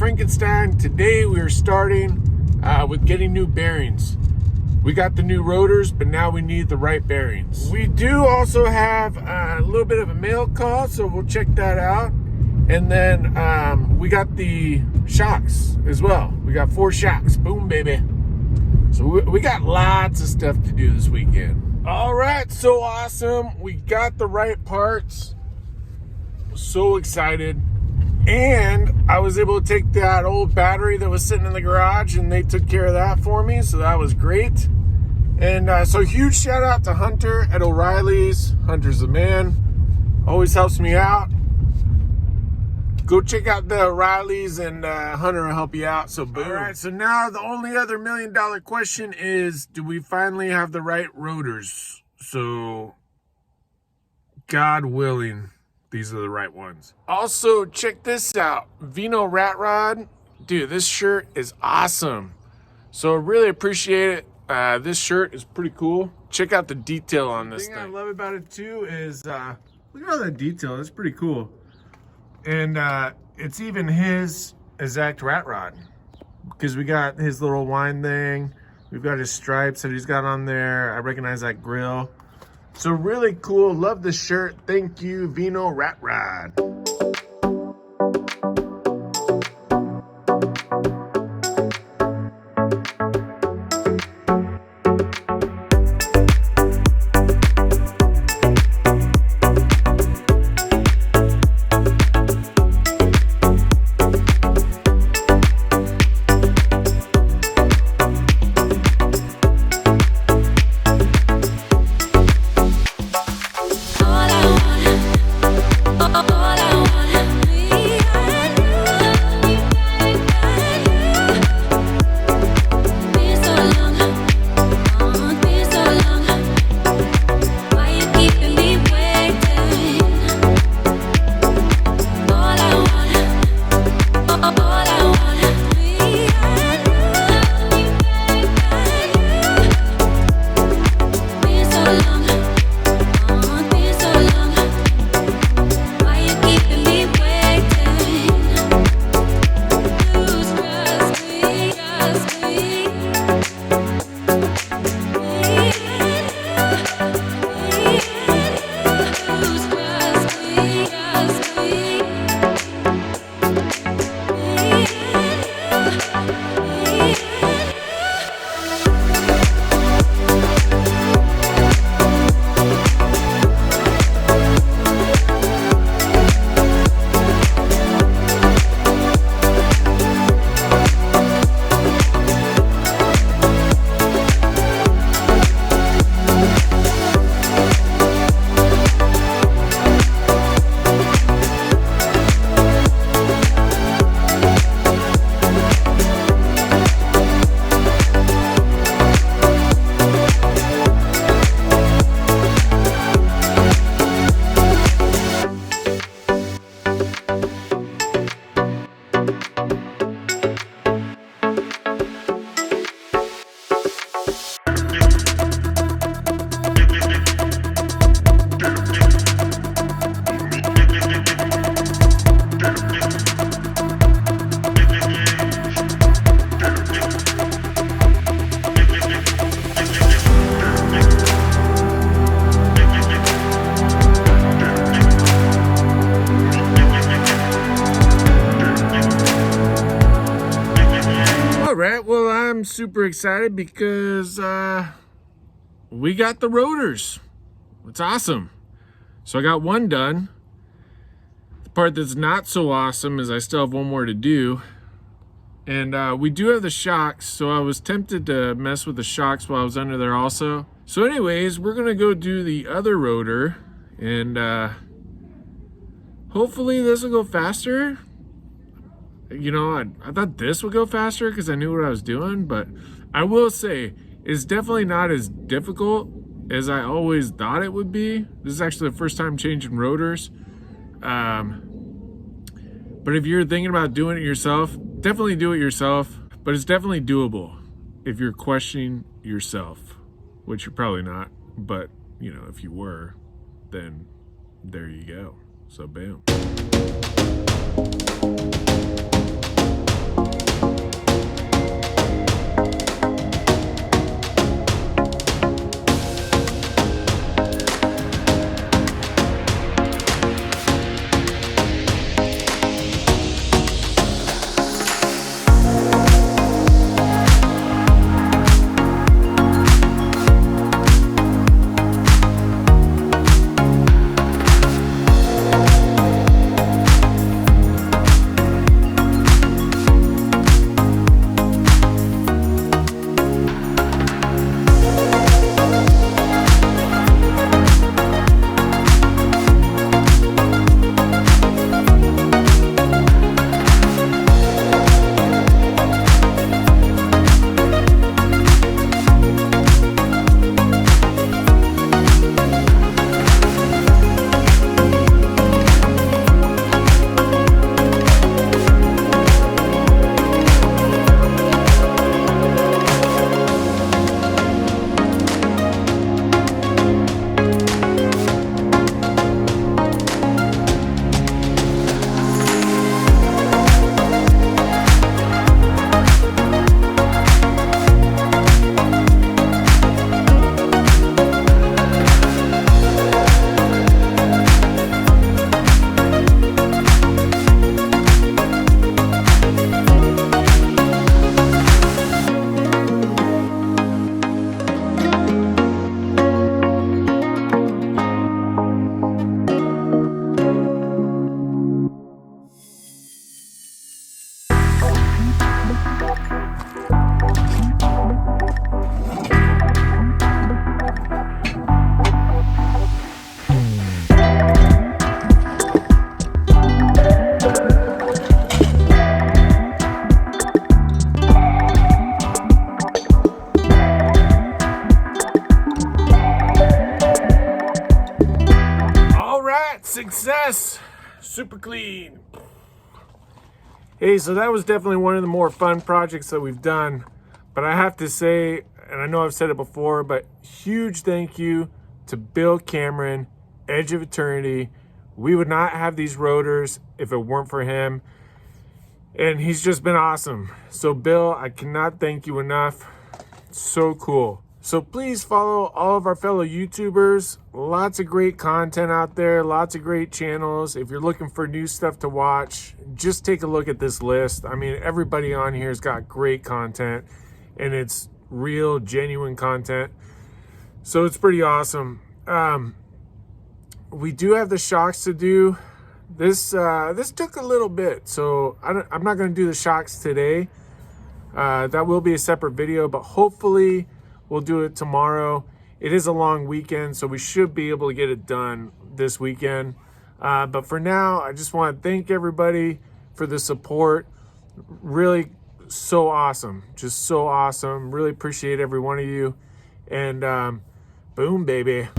Frankenstein. Today we are starting with getting new bearings. We got the new rotors, but now we need the right bearings. We do also have a little bit of a mail call, so we'll check that out. And then we got the shocks as well. We got 4 shocks. Boom, baby. So we got lots of stuff to do this weekend. All right, so awesome. We got the right parts. So excited. And I was able to take that old battery that was sitting in the garage, and they took care of that for me, so that was great. And so huge shout out to Hunter at O'Reilly's. Hunter's the man, always helps me out. Go check out the O'Reilly's, and Hunter will help you out. So boom. All right, so now the only other $1 million question is, do we finally have the right rotors? So God willing, these are the right ones. Also, check this out. Vino Rat Rod. Dude, this shirt is awesome. So really appreciate it. This shirt is pretty cool. Check out the detail on this thing. The thing I love about it too is, look at all that detail. It's pretty cool. And it's even his exact rat rod. Because we got his little wine thing. We've got his stripes that he's got on there. I recognize that grill. So really cool. Love the shirt. Thank you, Vino Rat Rod. I'm super excited because we got the rotors. It's awesome. So I got one done. The part that's not so awesome is I still have one more to do. And we do have the shocks, so I was tempted to mess with the shocks while I was under there also. So anyways, we're gonna go do the other rotor, and hopefully this will go faster. You know, I thought this would go faster because I knew what I was doing, but I will say it's definitely not as difficult as I always thought it would be. This is actually the first time changing rotors. But if you're thinking about doing it yourself, definitely do it yourself. But it's definitely doable if you're questioning yourself, which you're probably not. But, you know, if you were, then there you go. So, boom. right, success. Super clean. Hey, so that was definitely one of the more fun projects that we've done. But I have to say, and I know I've said it before, but huge thank you to Bill Cameron, Edge of Eternity. We would not have these rotors if it weren't for him. And he's just been awesome. So Bill, I cannot thank you enough. So cool. So please follow all of our fellow YouTubers. Lots of great content out there, lots of great channels. If you're looking for new stuff to watch, just take a look at this list. I mean, everybody on here has got great content, and it's real, genuine content. So it's pretty awesome. We do have the shocks to do. This took a little bit, so I'm not going to do the shocks today. That will be a separate video, but hopefully we'll do it tomorrow. It is a long weekend, so we should be able to get it done this weekend. But for now, I just want to thank everybody for the support. Really so awesome. Just so awesome. Really appreciate every one of you. And boom, baby.